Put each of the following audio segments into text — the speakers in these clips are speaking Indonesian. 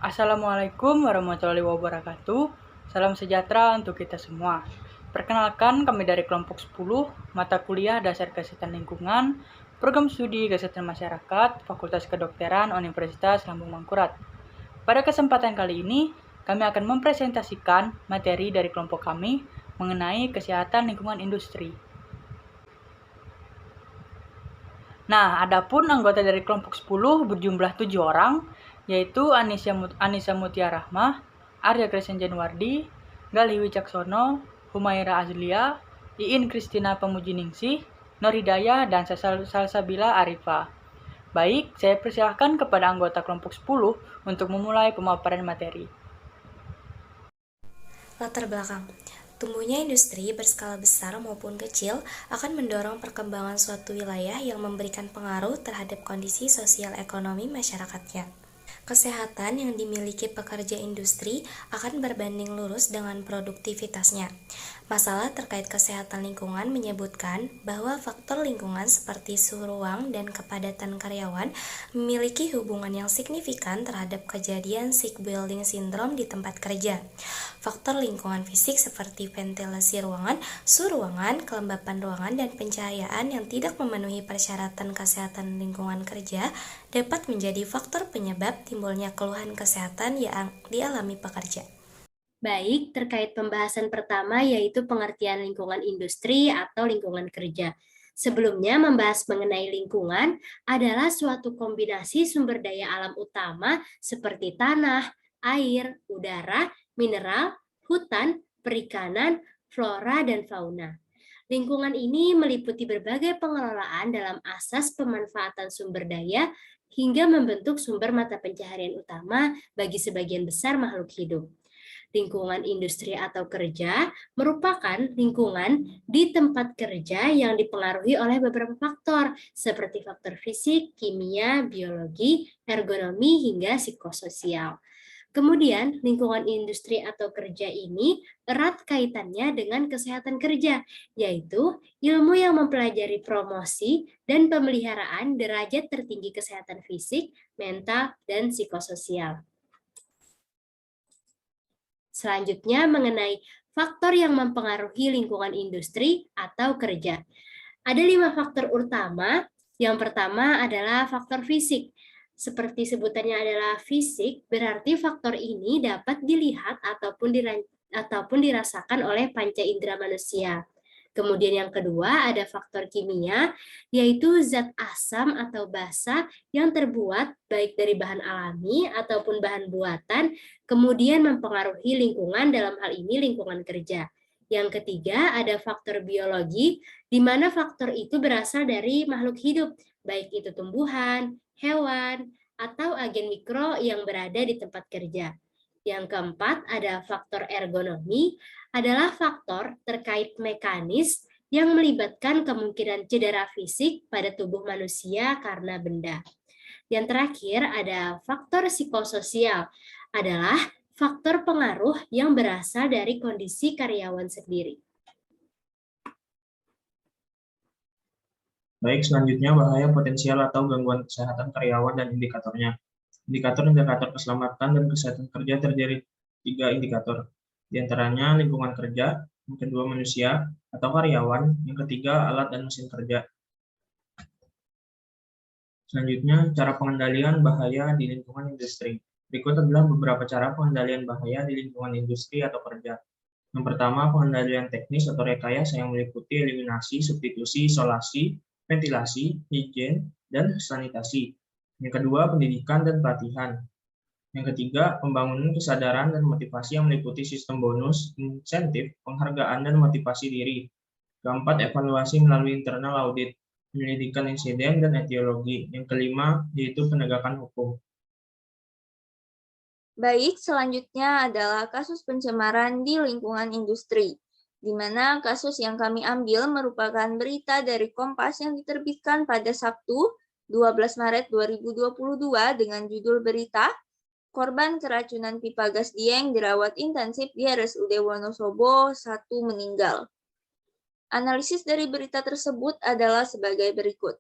Assalamualaikum warahmatullahi wabarakatuh. Salam sejahtera untuk kita semua. Perkenalkan, kami dari kelompok 10, mata kuliah Dasar Kesehatan Lingkungan, Program Studi Kesehatan Masyarakat, Fakultas Kedokteran Universitas Lambung Mangkurat. Pada kesempatan kali ini, kami akan mempresentasikan materi dari kelompok kami mengenai kesehatan lingkungan industri. Nah, adapun anggota dari kelompok 10 berjumlah 7 orang, yaitu Anissa Mutia Rahmah, Arya Kresen Januardi, Galih Wicaksono, Humaira Azlia, Iin Kristina Pemujiningsih, Nur Hidayah, dan Salsabila Arifa. Baik, saya persilahkan kepada anggota kelompok 10 untuk memulai pemaparan materi. Latar belakang. Tumbuhnya industri berskala besar maupun kecil akan mendorong perkembangan suatu wilayah yang memberikan pengaruh terhadap kondisi sosial ekonomi masyarakatnya. Kesehatan yang dimiliki pekerja industri akan berbanding lurus dengan produktivitasnya. Masalah terkait kesehatan lingkungan menyebutkan bahwa faktor lingkungan seperti suhu ruang dan kepadatan karyawan memiliki hubungan yang signifikan terhadap kejadian sick building syndrome di tempat kerja. Faktor lingkungan fisik seperti ventilasi ruangan, suhu ruangan, kelembapan ruangan, dan pencahayaan yang tidak memenuhi persyaratan kesehatan lingkungan kerja dapat menjadi faktor penyebab timbulnya keluhan kesehatan yang dialami pekerja. Baik, terkait pembahasan pertama yaitu pengertian lingkungan industri atau lingkungan kerja. Sebelumnya membahas mengenai lingkungan adalah suatu kombinasi sumber daya alam utama seperti tanah, air, udara, mineral, hutan, perikanan, flora, dan fauna. Lingkungan ini meliputi berbagai pengelolaan dalam asas pemanfaatan sumber daya hingga membentuk sumber mata pencaharian utama bagi sebagian besar makhluk hidup. Lingkungan industri atau kerja merupakan lingkungan di tempat kerja yang dipengaruhi oleh beberapa faktor, seperti faktor fisik, kimia, biologi, ergonomi, hingga psikososial. Kemudian, lingkungan industri atau kerja ini erat kaitannya dengan kesehatan kerja, yaitu ilmu yang mempelajari promosi dan pemeliharaan derajat tertinggi kesehatan fisik, mental, dan psikososial. Selanjutnya mengenai faktor yang mempengaruhi lingkungan industri atau kerja. Ada 5 faktor utama. Yang pertama adalah faktor fisik. Seperti sebutannya adalah fisik, berarti faktor ini dapat dilihat ataupun dirasakan oleh panca indera manusia. Kemudian yang kedua ada faktor kimia, yaitu zat asam atau basa yang terbuat baik dari bahan alami ataupun bahan buatan, kemudian mempengaruhi lingkungan, dalam hal ini lingkungan kerja. Yang ketiga ada faktor biologi, di mana faktor itu berasal dari makhluk hidup, baik itu tumbuhan, hewan, atau agen mikro yang berada di tempat kerja. Yang keempat ada faktor ergonomi, adalah faktor terkait mekanis yang melibatkan kemungkinan cedera fisik pada tubuh manusia karena benda. Yang terakhir ada faktor psikososial, adalah faktor pengaruh yang berasal dari kondisi karyawan sendiri. Baik, selanjutnya bahaya potensial atau gangguan kesehatan karyawan dan indikatornya. Indikator-indikator keselamatan dan kesehatan kerja terdiri 3 indikator, di antaranya lingkungan kerja, yang kedua manusia atau karyawan, yang ketiga alat dan mesin kerja. Selanjutnya, cara pengendalian bahaya di lingkungan industri. Berikut adalah beberapa cara pengendalian bahaya di lingkungan industri atau kerja. Yang pertama, pengendalian teknis atau rekayasa yang meliputi eliminasi, substitusi, isolasi, ventilasi, higien, dan sanitasi. Yang kedua, pendidikan dan pelatihan. Yang ketiga, pembangunan kesadaran dan motivasi yang meliputi sistem bonus, insentif, penghargaan, dan motivasi diri. Keempat, evaluasi melalui internal audit, penyelidikan insiden, dan etiologi. Yang kelima, yaitu penegakan hukum. Baik, selanjutnya adalah kasus pencemaran di lingkungan industri, di mana kasus yang kami ambil merupakan berita dari Kompas yang diterbitkan pada Sabtu, 12 Maret 2022 dengan judul berita, Korban keracunan pipa gas Dieng dirawat intensif di RSUD Wonosobo, 1 meninggal. Analisis dari berita tersebut adalah sebagai berikut.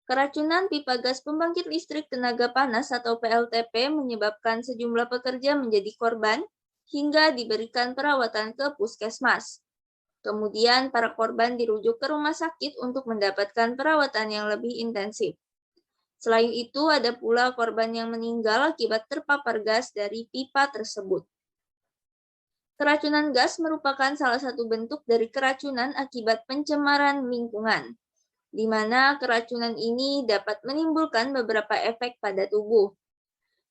Keracunan pipa gas pembangkit listrik tenaga panas atau PLTP menyebabkan sejumlah pekerja menjadi korban hingga diberikan perawatan ke puskesmas. Kemudian para korban dirujuk ke rumah sakit untuk mendapatkan perawatan yang lebih intensif. Selain itu, ada pula korban yang meninggal akibat terpapar gas dari pipa tersebut. Keracunan gas merupakan salah satu bentuk dari keracunan akibat pencemaran lingkungan, di mana keracunan ini dapat menimbulkan beberapa efek pada tubuh.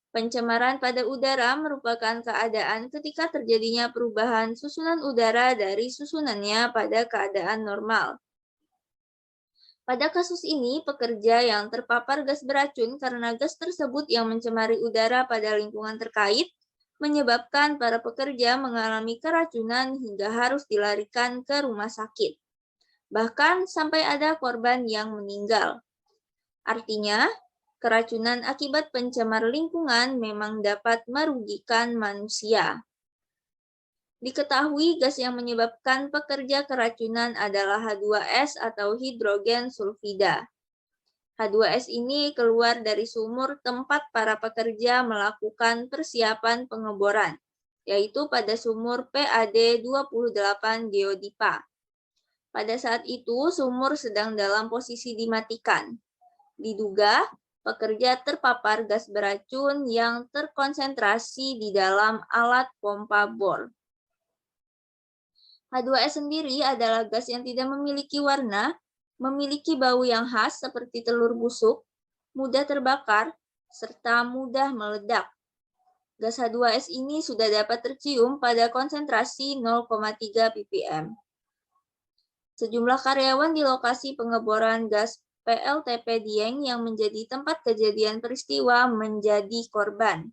Pencemaran pada udara merupakan keadaan ketika terjadinya perubahan susunan udara dari susunannya pada keadaan normal. Pada kasus ini, pekerja yang terpapar gas beracun karena gas tersebut yang mencemari udara pada lingkungan terkait menyebabkan para pekerja mengalami keracunan hingga harus dilarikan ke rumah sakit. Bahkan sampai ada korban yang meninggal. Artinya, keracunan akibat pencemar lingkungan memang dapat merugikan manusia. Diketahui gas yang menyebabkan pekerja keracunan adalah H2S atau hidrogen sulfida. H2S ini keluar dari sumur tempat para pekerja melakukan persiapan pengeboran, yaitu pada sumur PAD 28 Geodipa. Pada saat itu, sumur sedang dalam posisi dimatikan. Diduga, pekerja terpapar gas beracun yang terkonsentrasi di dalam alat pompa bor. H2S sendiri adalah gas yang tidak memiliki warna, memiliki bau yang khas seperti telur busuk, mudah terbakar, serta mudah meledak. Gas H2S ini sudah dapat tercium pada konsentrasi 0,3 ppm. Sejumlah karyawan di lokasi pengeboran gas PLTP Dieng yang menjadi tempat kejadian peristiwa menjadi korban.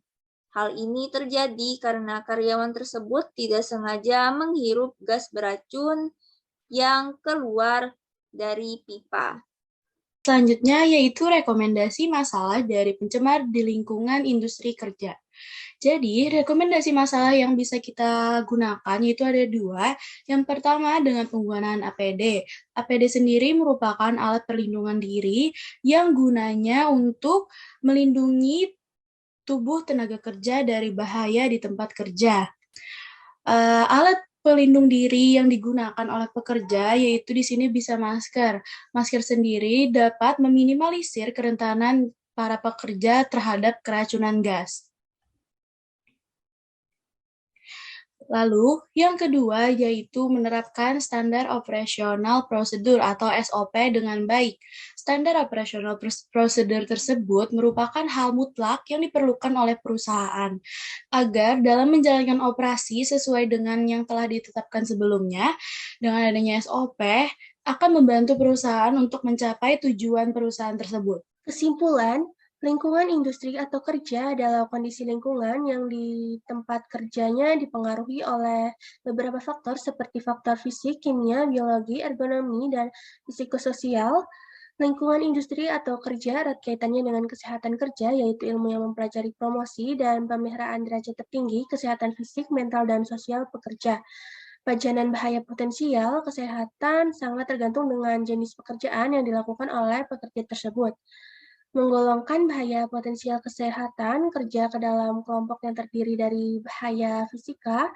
Hal ini terjadi karena karyawan tersebut tidak sengaja menghirup gas beracun yang keluar dari pipa. Selanjutnya yaitu rekomendasi masalah dari pencemar di lingkungan industri kerja. Jadi, rekomendasi masalah yang bisa kita gunakan yaitu ada dua. Yang pertama dengan penggunaan APD. APD sendiri merupakan alat perlindungan diri yang gunanya untuk melindungi tubuh tenaga kerja dari bahaya di tempat kerja. Alat pelindung diri yang digunakan oleh pekerja yaitu di sini bisa masker. Masker sendiri dapat meminimalisir kerentanan para pekerja terhadap keracunan gas. Lalu, yang kedua yaitu menerapkan standar operasional prosedur atau SOP dengan baik. Standar operasional prosedur tersebut merupakan hal mutlak yang diperlukan oleh perusahaan agar dalam menjalankan operasi sesuai dengan yang telah ditetapkan sebelumnya. Dengan adanya SOP akan membantu perusahaan untuk mencapai tujuan perusahaan tersebut. Kesimpulan, lingkungan industri atau kerja adalah kondisi lingkungan yang di tempat kerjanya dipengaruhi oleh beberapa faktor seperti faktor fisik, kimia, biologi, ergonomi, dan psikososial. Lingkungan industri atau kerja erat kaitannya dengan kesehatan kerja, yaitu ilmu yang mempelajari promosi dan pemeliharaan derajat tertinggi, kesehatan fisik, mental, dan sosial pekerja. Pajanan bahaya potensial kesehatan sangat tergantung dengan jenis pekerjaan yang dilakukan oleh pekerja tersebut. Menggolongkan bahaya potensial kesehatan kerja ke dalam kelompok yang terdiri dari bahaya fisika,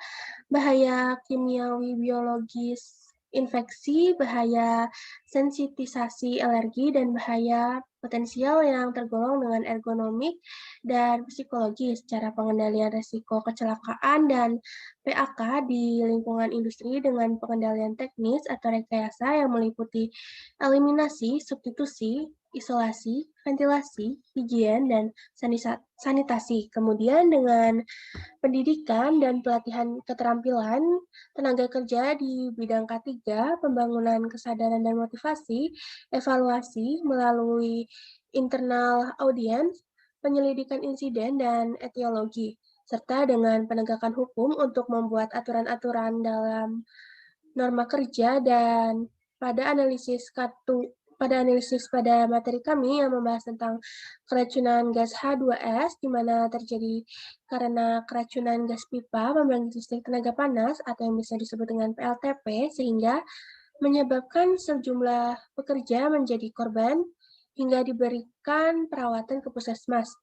bahaya kimiawi biologis, infeksi, bahaya sensitisasi alergi, dan bahaya potensial yang tergolong dengan ergonomik dan psikologis. Cara pengendalian risiko kecelakaan dan PAK di lingkungan industri dengan pengendalian teknis atau rekayasa yang meliputi eliminasi, substitusi, isolasi, ventilasi, higien, dan sanitasi. Kemudian dengan pendidikan dan pelatihan keterampilan tenaga kerja di bidang K3, pembangunan kesadaran dan motivasi, evaluasi melalui internal audience, penyelidikan insiden, dan etiologi, serta dengan penegakan hukum untuk membuat aturan-aturan dalam norma kerja. Dan pada analisis pada materi kami yang membahas tentang keracunan gas H2S, di mana terjadi karena keracunan gas pipa pembangkit listrik tenaga panas atau yang bisa disebut dengan PLTP, sehingga menyebabkan sejumlah pekerja menjadi korban hingga diberikan perawatan ke puskesmas.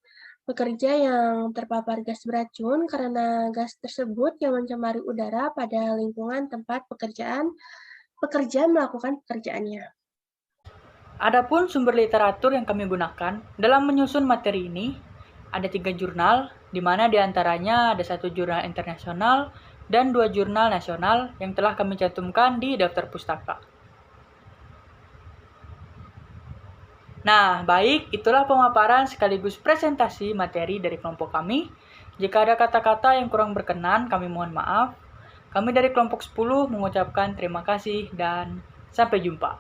Pekerja yang terpapar gas beracun karena gas tersebut yang mencemari udara pada lingkungan tempat pekerja melakukan pekerjaannya. Adapun sumber literatur yang kami gunakan dalam menyusun materi ini, ada 3 jurnal, di mana diantaranya ada 1 jurnal internasional dan 2 jurnal nasional yang telah kami cantumkan di daftar pustaka. Nah, baik, itulah pemaparan sekaligus presentasi materi dari kelompok kami. Jika ada kata-kata yang kurang berkenan, kami mohon maaf. Kami dari kelompok 10 mengucapkan terima kasih dan sampai jumpa.